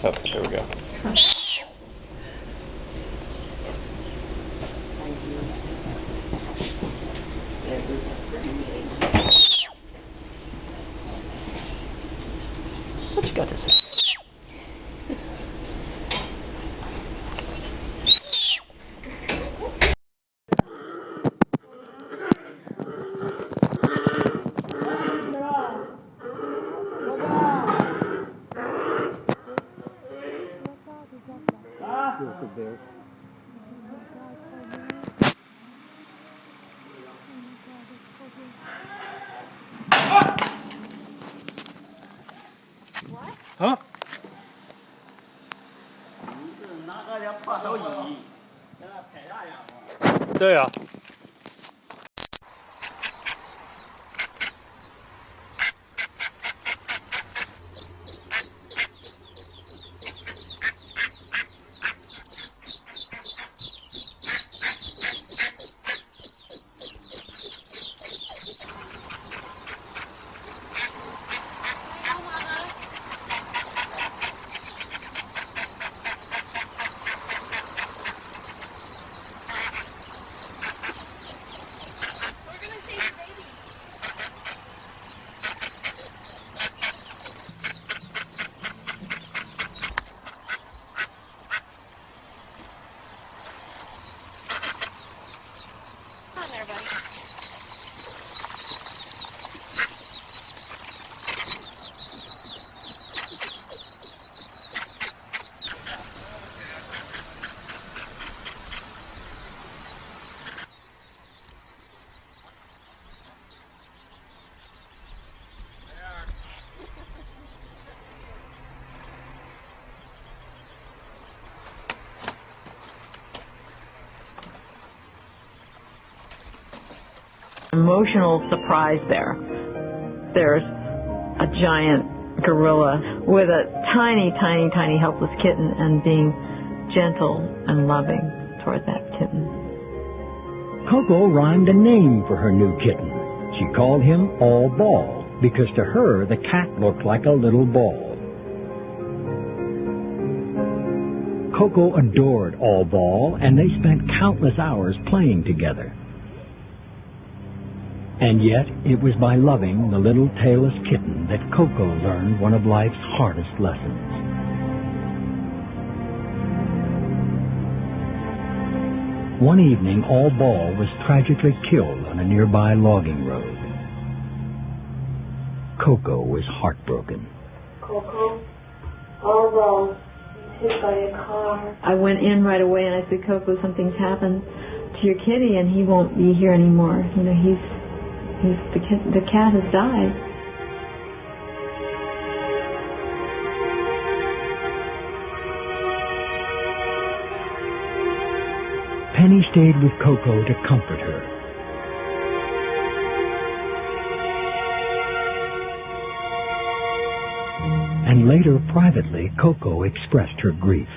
Oh, there we go. What you got to say? There. What? Huh? 拿个这破手椅，给他拍啥样子？对呀。Emotional surprise there. There's a giant gorilla with a tiny, tiny, tiny helpless kitten and being gentle and loving toward that kitten. Coco rhymed a name for her new kitten. She called him All Ball because to her the cat looked like a little ball. Coco adored All Ball and they spent countless hours playing together. And yet, it was by loving the little tailless kitten that Coco learned one of life's hardest lessons. One evening, All Ball was tragically killed on a nearby logging road. Coco was heartbroken. Coco, All Ball, hit by a car. I went in right away and I said, Coco, something's happened to your kitty and he won't be here anymore. You know, the cat has died. Penny stayed with Coco to comfort her. And later, privately, Coco expressed her grief.